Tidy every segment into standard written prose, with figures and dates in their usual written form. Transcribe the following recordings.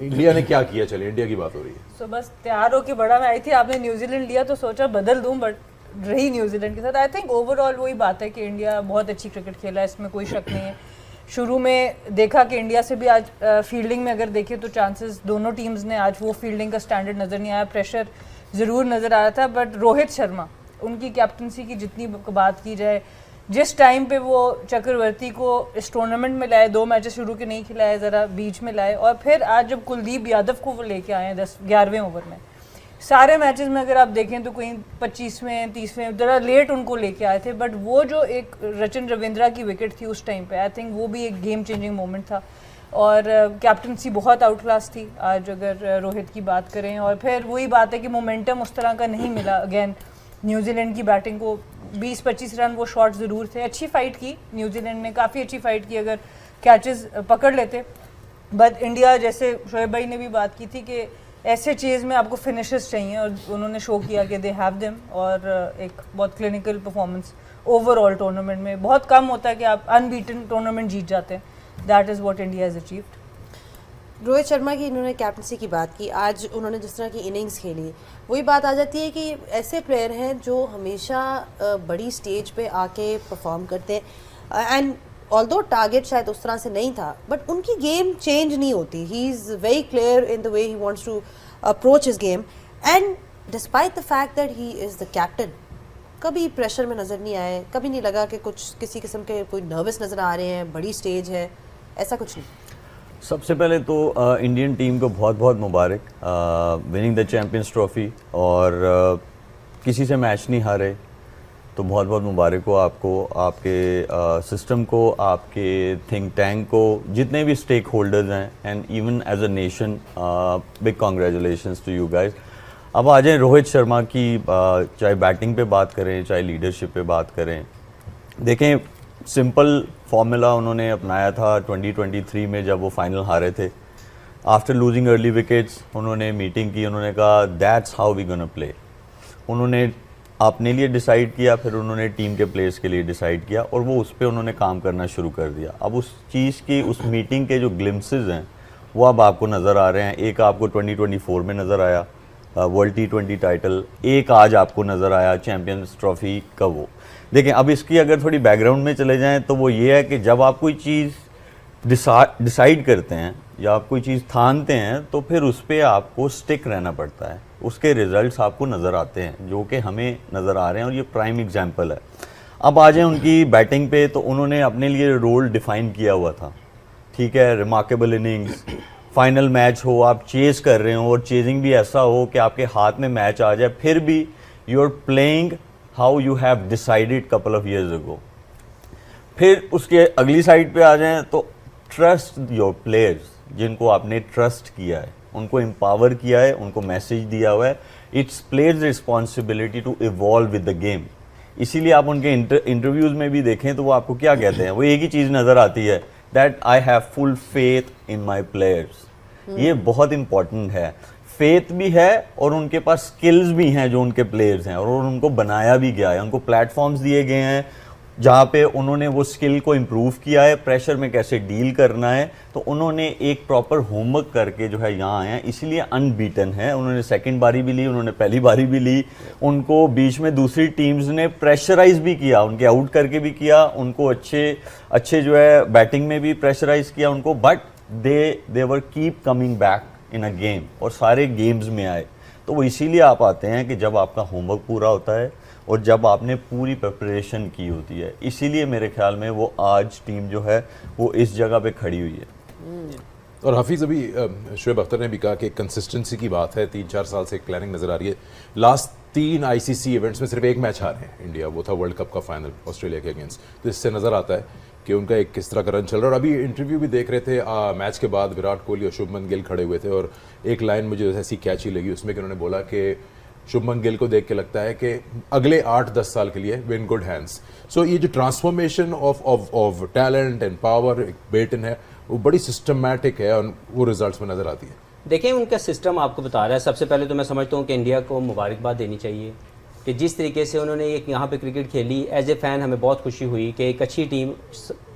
India ने क्या किया, चले इंडिया की बात हो रही है। सो बस तैयार होके बड़ा मैं आई थी, आपने न्यूजीलैंड लिया तो सोचा बदल दूं, बट रही न्यूजीलैंड के साथ। आई थिंक ओवरऑल वही बात है कि इंडिया बहुत अच्छी क्रिकेट खेला है, इसमें कोई शक नहीं है। शुरू में देखा कि इंडिया से भी आज फील्डिंग में अगर देखें तो चांसेस दोनों टीम्स ने आज वो फील्डिंग का स्टैंडर्ड नज़र नहीं आया, प्रेशर ज़रूर नज़र आ रहा था। बट रोहित शर्मा, उनकी कैप्टनसी की जितनी बात की जाए, जिस टाइम पे वो चक्रवर्ती को इस टूर्नामेंट में लाए, 2 मैचेस शुरू के नहीं खिलाए, ज़रा बीच में लाए, और फिर आज जब कुलदीप यादव को वो लेके आए हैं 11वें ओवर में, सारे मैचेस में अगर आप देखें तो कहीं 25वें 30वें ज़रा लेट उनको लेके आए थे। बट वो जो एक रचिन रविंद्रा की विकेट थी उस टाइम पे, आई थिंक वो भी एक गेम चेंजिंग मोमेंट था। और कैप्टनसी बहुत आउट क्लास थी आज अगर रोहित की बात करें। और फिर वही बात है कि मोमेंटम उस तरह का नहीं मिला अगेन न्यूजीलैंड की बैटिंग को। 20-25 रन वो शॉट ज़रूर थे, अच्छी फाइट की न्यूजीलैंड ने, काफ़ी अच्छी फाइट की अगर कैचेस पकड़ लेते। बट इंडिया, जैसे शोएब भाई ने भी बात की थी कि ऐसे चेज़ में आपको फिनिशर्स चाहिए, और उन्होंने शो किया कि दे हैव देम। और एक बहुत क्लिनिकल परफॉर्मेंस ओवरऑल टूर्नामेंट में, बहुत कम होता है कि आप अनबीटन टूर्नामेंट जीत जाते हैं। That is what India has achieved. Rohit Sharma की इन्होंने कैप्टनसी की बात की, आज उन्होंने जिस तरह की इनिंग्स खेली, वही बात आ जाती है कि ऐसे प्लेयर हैं जो हमेशा बड़ी स्टेज पे आके परफॉर्म करते हैं। एंड ऑल्दो टारगेट शायद उस तरह से नहीं था, बट उनकी गेम चेंज नहीं होती। He is very clear in the way he wants to approach his game, and despite the fact that he is the captain, कभी प्रेशर में नज़र नहीं आए, कभी नहीं लगा कि कुछ किसी किस्म के कोई नर्वस नज़र आ रहे हैं, बड़ी स्टेज है, ऐसा कुछ नहीं। सबसे पहले तो इंडियन टीम को बहुत बहुत मुबारक, विनिंग द चैम्पियंस ट्रॉफी, और किसी से मैच नहीं हारे, तो बहुत बहुत मुबारक हो आपको, आपके सिस्टम को, आपके थिंक टैंक को, जितने भी स्टेक होल्डर्स हैं, and even as a nation big congratulations to you guys. अब आ जाएं रोहित शर्मा की, चाहे बैटिंग पे बात करें चाहे लीडरशिप पे बात करें। देखें, सिंपल फॉर्मूला उन्होंने अपनाया था 2023 में जब वो फाइनल हारे थे। आफ्टर लूजिंग अर्ली विकेट्स उन्होंने मीटिंग की, उन्होंने कहा that's how we gonna play. उन्होंने अपने लिए डिसाइड किया, फिर उन्होंने टीम के प्लेयर्स के लिए डिसाइड किया, और वो उस पर उन्होंने काम करना शुरू कर दिया। अब उस चीज़ की, उस मीटिंग के जो ग्लिम्सेस हैं वो अब आपको नज़र आ रहे हैं। एक आपको 2024 में नज़र आया वर्ल्ड T20 टाइटल, एक आज आपको नज़र आया चैम्पियंस ट्रॉफी का वो। देखें, अब इसकी अगर थोड़ी बैकग्राउंड में चले जाएं तो वो ये है कि जब आप कोई चीज़ डिसाइड करते हैं या आप कोई चीज़ ठानते हैं तो फिर उस पर आपको स्टिक रहना पड़ता है, उसके रिजल्ट्स आपको नज़र आते हैं, जो कि हमें नज़र आ रहे हैं, और ये प्राइम एग्जांपल है। अब आ जाए उनकी बैटिंग पे, तो उन्होंने अपने लिए रोल डिफ़ाइन किया हुआ था, ठीक है, रिमार्केबल इनिंग्स, फाइनल मैच हो, आप चेज़ कर रहे हो, और चेजिंग भी ऐसा हो कि आपके हाथ में मैच आ जाए, फिर भी you are playing how you have decided couple of years ago. फिर उसके अगली साइड पे आ जाएं तो ट्रस्ट योर प्लेयर्स, जिनको आपने ट्रस्ट किया है, उनको एम्पावर किया है, उनको मैसेज दिया हुआ है, it's players responsibility to evolve with the game. इसीलिए आप उनके इंटरव्यूज़ में भी देखें तो वो आपको क्या कहते हैं, वो एक ही चीज़ नज़र आती है, that I have full faith in my players. ये बहुत इंपॉर्टेंट है, फेथ भी है और उनके पास स्किल्स भी हैं जो उनके प्लेयर्स हैं, और उनको बनाया भी गया है, उनको प्लेटफॉर्म्स दिए गए हैं जहाँ पे उन्होंने वो स्किल को इम्प्रूव किया है, प्रेशर में कैसे डील करना है, तो उन्होंने एक प्रॉपर होमवर्क करके जो है यहाँ आए हैं, इसलिए अनबीटन है। उन्होंने सेकंड बारी भी ली, उन्होंने पहली बारी भी ली, उनको बीच में दूसरी टीम्स ने प्रेशराइज भी किया, उनके आउट करके भी किया, उनको अच्छे जो है बैटिंग में भी प्रेशराइज किया उनको, but they were keep coming back in a game, और सारे गेम्स में आए। तो वो इसीलिए आप आते हैं कि जब आपका होमवर्क पूरा होता है और जब आपने पूरी प्रिपरेशन की होती है, इसीलिए मेरे ख्याल में वो आज टीम जो है वो इस जगह पे खड़ी हुई है। और हाफिज़, अभी शोएब अख्तर ने भी कहा कि कंसिस्टेंसी की बात है, 3-4 साल से एक प्लानिंग नज़र आ रही है। लास्ट 3 ICC इवेंट्स में सिर्फ एक मैच हारे हैं इंडिया, वो था वर्ल्ड कप का फाइनल ऑस्ट्रेलिया के अगेंस्ट। तो इससे नज़र आता है कि उनका एक किस तरह का रन चल रहा है। और अभी इंटरव्यू भी देख रहे थे मैच के बाद, विराट कोहली और शुभमन गिल खड़े हुए थे, और एक लाइन मुझे ऐसी कैची लगी उसमें कि उन्होंने बोला कि शुभमन गिल को देख के लगता है कि अगले 8-10 साल के लिए वे इन गुड हैंड्स। सो ये जो transformation of talent and power एक बेटन है, वो बड़ी सिस्टमैटिक है और वो रिजल्ट्स में नज़र आती है। देखिए, उनका सिस्टम आपको बता रहा है। सबसे पहले तो मैं समझता हूँ कि इंडिया को मुबारकबाद देनी चाहिए कि जिस तरीके से उन्होंने एक यहाँ पे क्रिकेट खेली। एज ए फ़ैन हमें बहुत खुशी हुई कि एक अच्छी टीम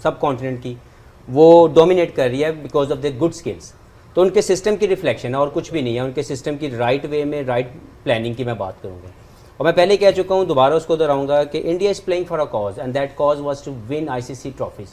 सब कॉन्टिनेंट की वो डोमिनेट कर रही है because of the good skills. तो उनके सिस्टम की रिफ्लेक्शन है और कुछ भी नहीं है, उनके सिस्टम की राइट वे में राइट प्लानिंग की मैं बात करूँगा। और मैं पहले कह चुका हूँ, दोबारा उसको दोहराऊंगा कि India is playing for a cause and that cause was to win ICC trophies.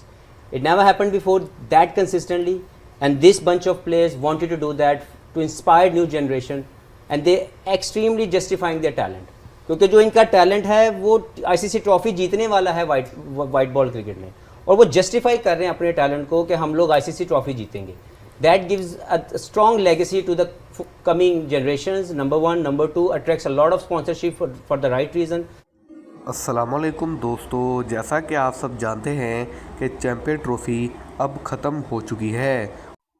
It never happened before that consistently and this bunch of players wanted to do that to inspire new generation and they extremely justifying their talent, क्योंकि जो इनका talent है वो ICC trophy जीतने वाला है white ball cricket में, और वो जस्टिफाई कर रहे हैं अपने टैलेंट को कि हम लोग आईसीसी ट्रॉफी जीतेंगे। That gives a strong legacy to the coming generations, number 1, number 2 attracts a lot of sponsorship for the right reason. अस्सलामुअलैकुम दोस्तों, जैसा कि आप सब जानते हैं कि चैम्पियन ट्रॉफ़ी अब ख़त्म हो चुकी है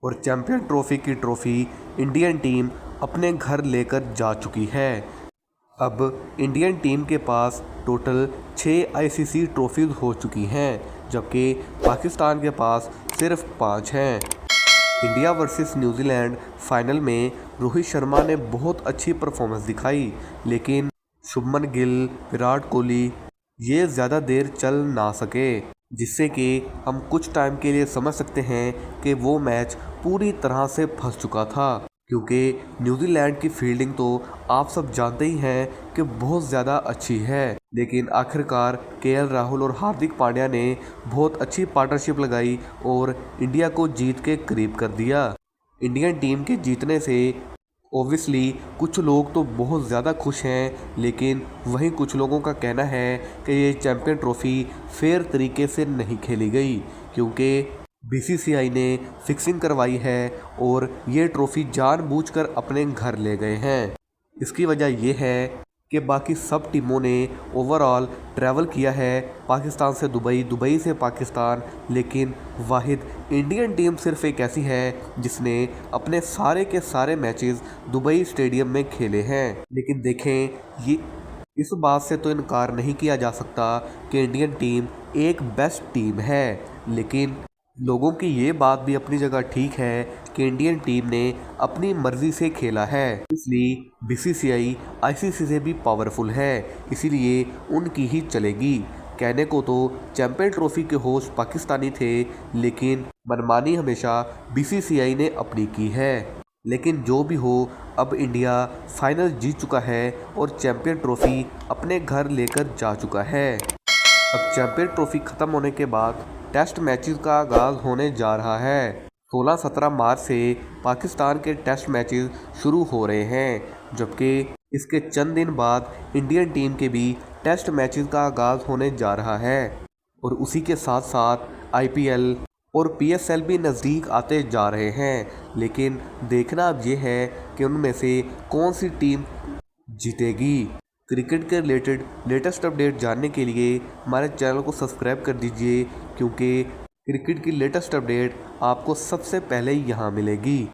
और चैम्पियन ट्रॉफ़ी की ट्रॉफ़ी इंडियन टीम अपने घर लेकर जा चुकी है। अब इंडियन टीम के पास टोटल 6 आईसीसी ट्रॉफ़ीज़ हो चुकी हैं, जबकि पाकिस्तान के पास सिर्फ 5 हैं। इंडिया वर्सेस न्यूजीलैंड फाइनल में रोहित शर्मा ने बहुत अच्छी परफॉर्मेंस दिखाई, लेकिन शुभमन गिल, विराट कोहली ये ज़्यादा देर चल ना सके, जिससे कि हम कुछ टाइम के लिए समझ सकते हैं कि वो मैच पूरी तरह से फंस चुका था, क्योंकि न्यूजीलैंड की फील्डिंग तो आप सब जानते ही हैं कि बहुत ज़्यादा अच्छी है। लेकिन आखिरकार केएल राहुल और हार्दिक पांड्या ने बहुत अच्छी पार्टनरशिप लगाई और इंडिया को जीत के करीब कर दिया। इंडियन टीम के जीतने से ओबियसली कुछ लोग तो बहुत ज़्यादा खुश हैं, लेकिन वहीं कुछ लोगों का कहना है कि ये चैम्पियन ट्रॉफ़ी फेयर तरीके से नहीं खेली गई, क्योंकि बीसीसीआई ने फिक्सिंग करवाई है और ये ट्रॉफ़ी जानबूझकर अपने घर ले गए हैं। इसकी वजह यह है कि बाकी सब टीमों ने ओवरऑल ट्रैवल किया है पाकिस्तान से दुबई, दुबई से पाकिस्तान, लेकिन वाहिद इंडियन टीम सिर्फ एक ऐसी है जिसने अपने सारे के सारे मैचेस दुबई स्टेडियम में खेले हैं। लेकिन देखें, ये इस बात से तो इनकार नहीं किया जा सकता कि इंडियन टीम एक बेस्ट टीम है, लेकिन लोगों की ये बात भी अपनी जगह ठीक है कि इंडियन टीम ने अपनी मर्ज़ी से खेला है, इसलिए बीसीसीआई आईसीसी से भी पावरफुल है, इसीलिए उनकी ही चलेगी। कहने को तो चैम्पियन ट्रॉफ़ी के होस्ट पाकिस्तानी थे, लेकिन मनमानी हमेशा बीसीसीआई ने अपनी की है। लेकिन जो भी हो, अब इंडिया फाइनल जीत चुका है और चैम्पियन ट्रॉफ़ी अपने घर लेकर जा चुका है। अब चैम्पियन ट्रॉफ़ी ख़त्म होने के बाद टेस्ट मैचेस का आगाज़ होने जा रहा है। 16-17 मार्च से पाकिस्तान के टेस्ट मैचेस शुरू हो रहे हैं, जबकि इसके चंद दिन बाद इंडियन टीम के भी टेस्ट मैचेस का आगाज़ होने जा रहा है और उसी के साथ साथ आईपीएल और पीएसएल भी नज़दीक आते जा रहे हैं। लेकिन देखना अब ये है कि उनमें से कौन सी टीम जीतेगी। क्रिकेट के रिलेटेड लेटेस्ट अपडेट जानने के लिए हमारे चैनल को सब्सक्राइब कर दीजिए, क्योंकि क्रिकेट की लेटेस्ट अपडेट आपको सबसे पहले यहाँ मिलेगी।